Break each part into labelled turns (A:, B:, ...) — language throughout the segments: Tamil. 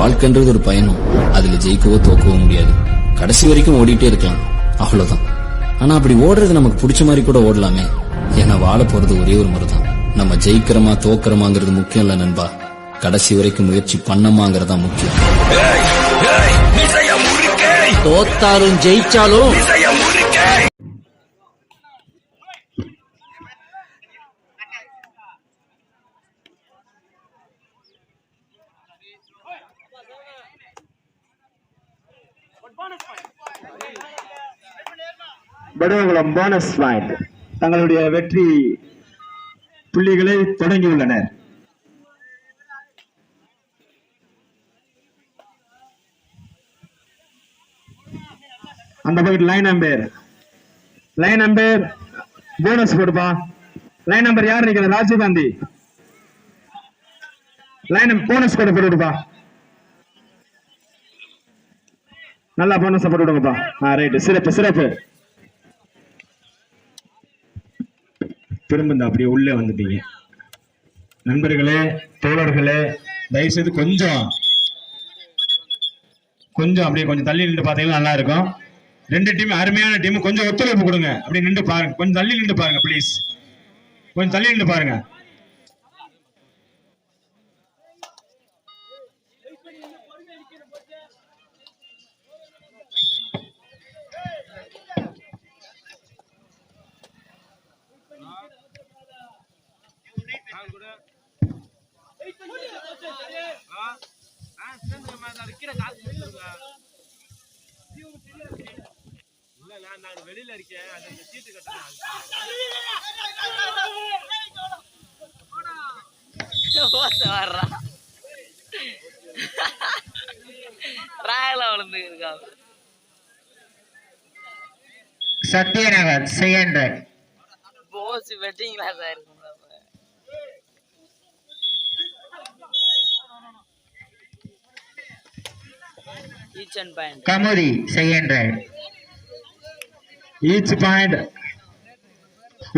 A: வாழ்க்கைன்றது ஒரு பயணம். அதுல ஜெயிக்கவோ தோக்கவோ முடியாது. கடைசி வரைக்கும் ஓடிட்டே இருக்கலாம், அவ்வளவுதான். ஆனா அப்படி ஓடுறது நமக்கு பிடிச்ச மாதிரி கூட ஓடலாமே. ஏன்னா வாழ போறது ஒரே ஒரு முறைதான். நம்ம ஜெயிக்கிறோமா தோக்கிறோமாங்கிறது முக்கியம் இல்ல நண்பா, கடைசி வரைக்கும் முயற்சி பண்ணமாங்கிறதா முக்கியம்.
B: தோத்தாலும் ஜெயிச்சாலும்
C: வடுவங்குளம் போனஸ் பாயிண்ட் தங்களுடைய வெற்றி புள்ளிகளை தொடங்கியுள்ளனர். அந்த பக்கத்து லைன் நம்பர் போனஸ் போடுப்பா. லைன் நம்பர் யார் நிக்கிறது? ராஜீவ் காந்தி. லைன் போனஸ் கூட போட்டுப்பா. நல்லா போனஸ் போட்டு விடுங்கப்பா. ரைட், சிறப்பு. திரும்ப அப்படியே உள்ளே வந்துட்டீங்க. நண்பர்களே, தோழர்களே, தயவுசெய்து கொஞ்சம் அப்படியே கொஞ்சம் தள்ளி நின்று பார்த்தீங்கன்னா நல்லா இருக்கும். ரெண்டு டீம் அருமையான டீம், கொஞ்சம் ஒத்துழைப்பு கொடுங்க. அப்படி நின்று பாருங்க, கொஞ்சம் தள்ளி நின்று பாருங்க பிளீஸ், கொஞ்சம் தள்ளி நின்று பாருங்க. வெளியில இருக்கேன், சீட்டு சத்யநகர் செகண்ட் போஸ் வெட்டிங்களா sir? Kamudhi second right, each point.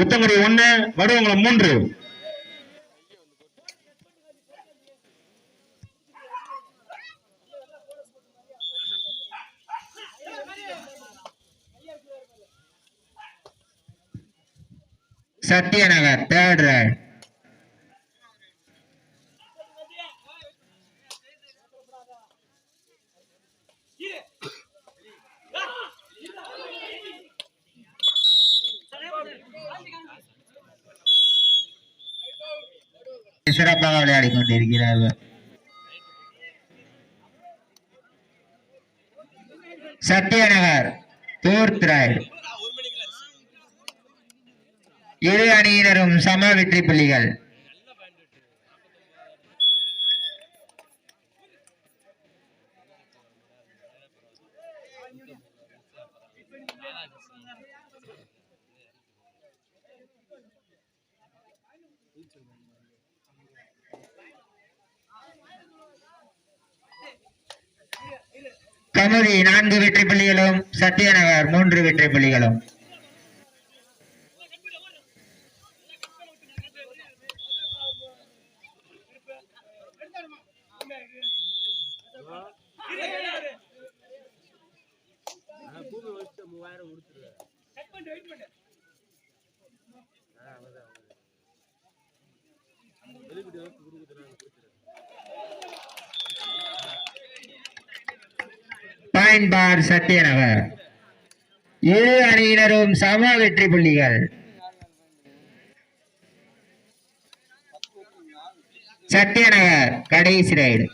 C: Uthangudi 1, Vaduvankulam 3. Sathyanagar third right. சிறப்பாக விளையாடி கொண்டிருக்கிறார்கள். Sathyanagar fourth right. இரு அணியினரும் சம வெற்றி புள்ளிகள். கமுதி 4 வெற்றி புள்ளிகளும், சத்யநகர் 3 வெற்றி புள்ளிகளும். Point for சத்யநகர். இரு அணியினரும் சம வெற்றி புள்ளிகள். சத்யநகர் கடைசி ரைடு.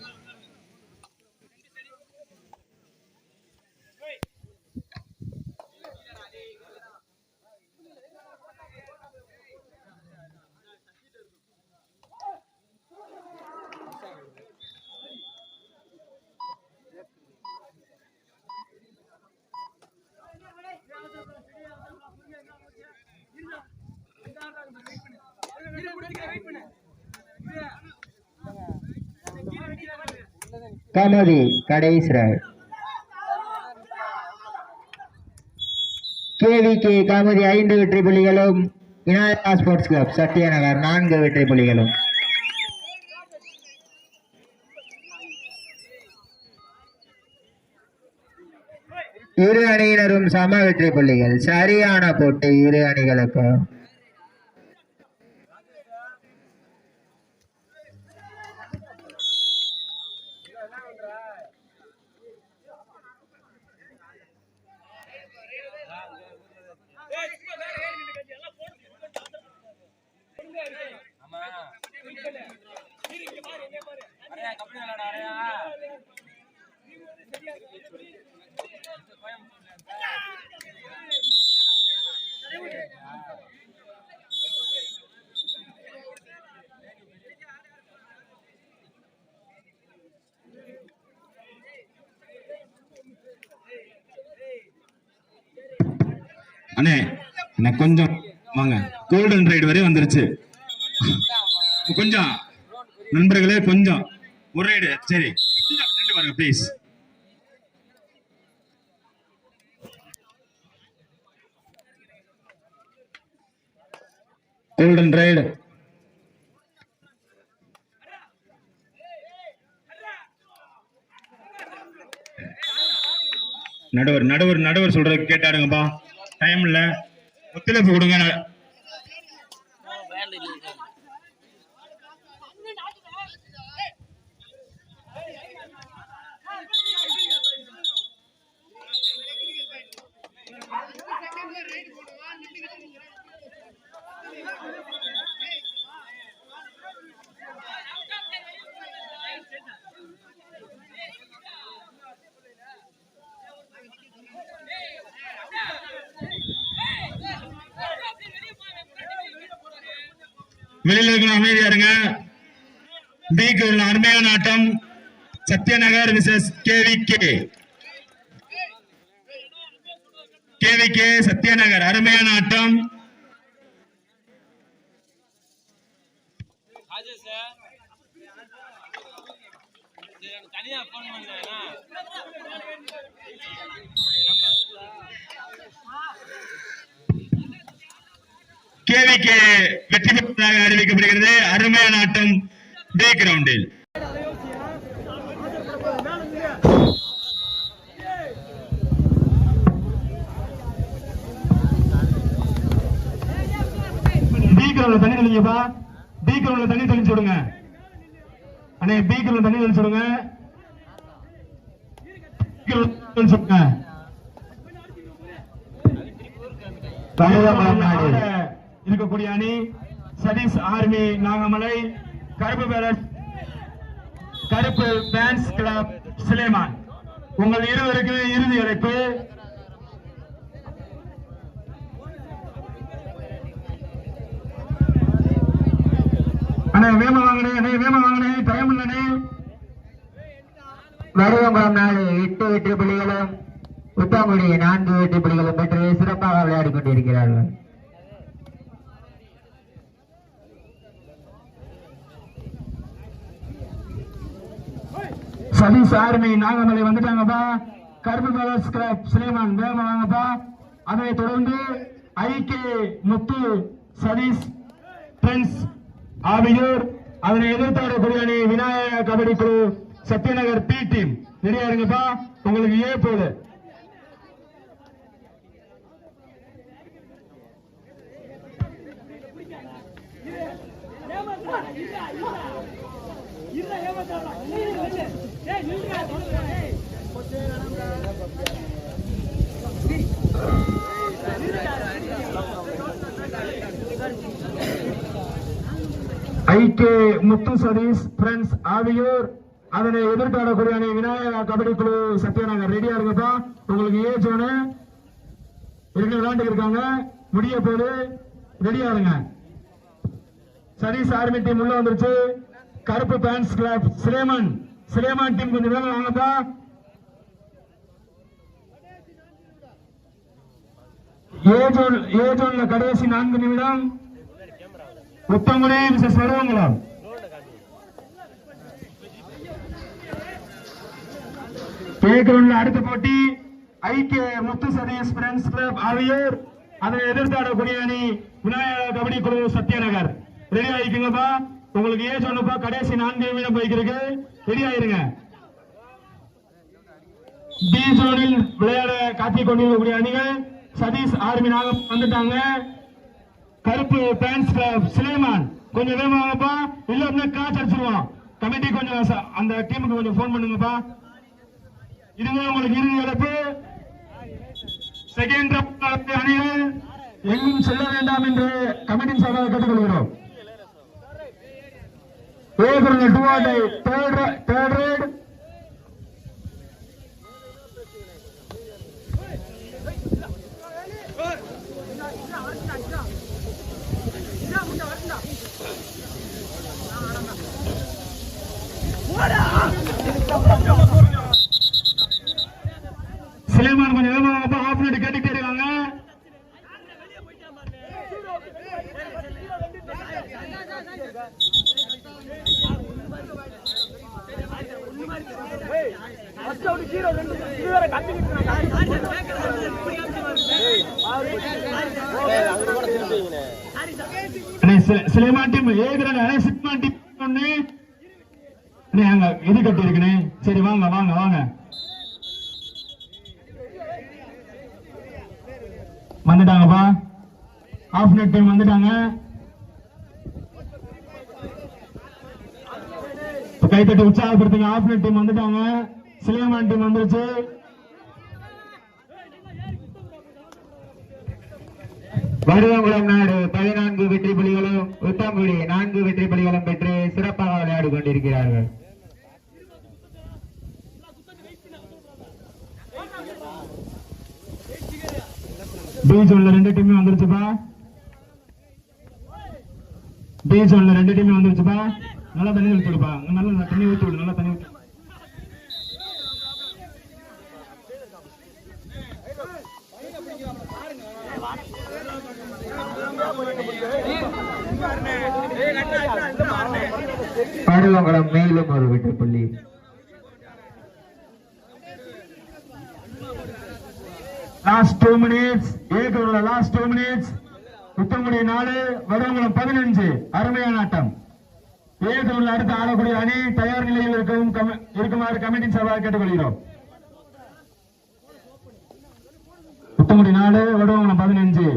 C: கமுதி கடைசி ரைட். கேவிகே கமுதி 5 வெற்றி புள்ளிகளும், விநாயகா ஸ்போர்ட்ஸ் கிளப் சத்யநகர் 4 வெற்றி புள்ளிகளும்.
D: இரு அணியினரும் சம வெற்றி புள்ளிகள். சரியான போட்டி இரு அணிகளுக்கும்.
C: அண்ணே எனக்கு கொஞ்சம் வாங்க, கோல்டன் ரைடு வரை வந்துருச்சு. கொஞ்சம் நண்பர்களே, கொஞ்சம் ஒரு ரைடு சரி நின்று பாருங்க ப்ளீஸ். கோல்டன் ரைடு நடுவர் சொல்றது கேட்டாடுங்கப்பா. டைம் இல்ல, ஒத்துழைப்பு கொடுங்க. வெளியில இருக்கணும், அமைதியா இருங்க. பிக்கு உள்ள அருமையான ஆட்டம் சத்யநகர் விசஸ் கேவிகே சத்யநகர், அருமையான ஆட்டம். கேவிகே வெற்றி பெற்றதாக அறிவிக்கப்படுகிறது. அருமையான ஆட்டம் பி கிரவுண்டில். பி கிரவுண்ட்ல தண்ணி தெளிங்கப்பா. பி கிரவுண்ட்ல தண்ணி தெளிச்சு விடுங்க அண்ணே. பி கிரவுண்ட்ல தண்ணி தெளிச்சு விடுங்க. இருக்கக்கூடிய அணி சதீஷ் ஆர்மி நாகமலை, கருப்பு பேன்ஸ் கிளப் சுலைமான். உங்கள் இருவருக்கு இறுதி அழைப்பு. அண்ணே வேமா வாங்கினே டைம் இல்லனே.
D: வருவங்குளம் 8 வெற்றி புள்ளிகளும் உத்தங்குடி 4 வெற்றி புள்ளிகளும் பெற்று சிறப்பாக விளையாடி கொண்டிருக்கிறார்கள்.
C: சதீஷ் ஆர்மி நாகமலை வந்துட்டாங்கப்பா. கருப்பு பேலஸ் கிளப் சுலைமான் வேகமா வாங்கப்பா. அதை தொடர்ந்து ஐகே முத்து சதீஷ் பிரின்ஸ் ஆவியூர், அதனை எதிர்த்தாடக்கூடிய அணி விநாயக கபடி குழு சத்யநகர் பி டீம். ரெடியா இருங்கப்பா, உங்களுக்கு ஏ போது. ஐகே முத்து சதீஷ் பிரெண்ட்ஸ் ஆவியூர், அதனை எதிர்த்தாடக்கூடிய அணி விநாயகா கபடி குழு சத்யநகர். ரெடியா இருங்கப்பா, உங்களுக்கு ஏ ஜோனு 2 விளையாண்டு இருக்காங்க, முடிய போது. ரெடியா இருங்க. சதீஷ் ஆர்மி டீம் உள்ள வந்துருச்சு. கருப்பு பேன்ஸ் கிளப் சுலைமான் டீம் கொஞ்சம் வேலை வாங்கப்பா. ஏ ஜோன்ல கடைசி 4 நிமிடம். உத்தங்குடி விசேஷ வருவங்குளம். அடுத்த போட்டி ஐக்கிய முத்து சதீஷ் பிரெண்ட்ஸ் கிளப் ஆவியூர், அதை எதிர்த்தாடக்கூடிய அணி விநாயகா கபடி குழு சத்யநகர். ரெடி ஆயிக்குங்கப்பா, உங்களுக்கு ஏ சொன்னப்பா. கடைசி 4 நிமிடம் போய்க்கு, ரெடி ஆயிருங்க. பி ஜோனில் விளையாட காத்திக் கொண்டிருக்கக்கூடிய அணிகள் சதீஷ் ஆர்மி நாகம் வந்துட்டாங்க. கருப்பு பேன்ஸ் கிளப் சுலைமான் கொஞ்சம் வேகமாகப்பா, இல்ல அப்படின்னா காசு அடிச்சிருவோம். கமிட்டி கொஞ்சம் அந்த டீமுக்கு கொஞ்சம் போன் பண்ணுங்கப்பா. இதுவே உங்களுக்கு இறுதி இழப்பு. செகண்ட் அணிகள் எங்கும் செல்ல வேண்டாம் என்று கமிட்டியின் சார்பாக கேட்டுக்கொள்கிறோம். தேர்ட் ரைட் சுலைமான் கொஞ்சம் வேகமாக ஆஃப் மினிட் கேட்டுக்கிட்டே இருக்காங்க. சுலைமான் டீம் ஏ சிக்மான் டீம் ஒண்ணு அங்க இது கட்டி இருக்குனே. சரி வாங்க வாங்க வாங்க வந்துட்டாங்கப்பா. ஆஃப் நெட் டீம் வந்துட்டாங்க. கைத்தட்டி உற்சாகப்படுத்துங்க. ஆஃப் நெட் டீம் வந்துட்டாங்க. சுலைமான் டீம் வந்துருச்சு.
D: வடுவங்குளம் நாடு 14 வெற்றி புலிகளும் உத்தங்குடி 4 வெற்றி புலிகளும் பெற்று சிறப்பாக விளையாடி கொண்டிருக்கிறார்கள்.
C: பி ஜோன்ல 2 டீம் வந்துருச்சுப்பா. பி ஜோன்ல 2 டீம் வந்துருச்சுப்பா. நல்லா தண்ணி ஊத்தி விடுப்பா. நல்லா தண்ணி ஊத்தி விடு. நல்லா தண்ணி ஊத்தி.
D: வடுவங்குளம் மேலும் ஒரு வெற்றி புள்ளி.
C: Last 2 minutes. ஏகோல லாஸ்ட் 2 மினிட்ஸ். உத்தங்குடி 4 வடுவங்குளம் 15. அருமையான ஆட்டம். ஏகோல அடுத்து ஆடக்கூடிய அணி தயார் நிலையில் இருக்குமாறு கமிட்டி சார்பாக கேட்டுக்கொள்கிறோம். உத்தங்குடி 4 வடுவங்குளம் 15.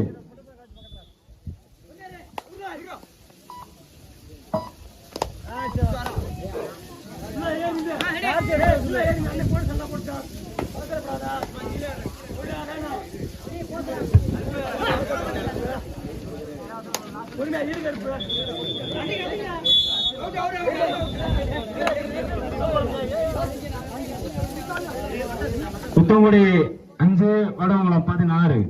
C: உத்தங்குடி 5 வடுவங்குளம் 16.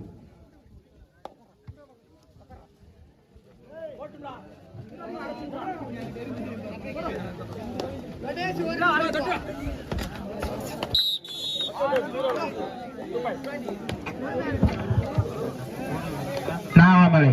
D: நாமலை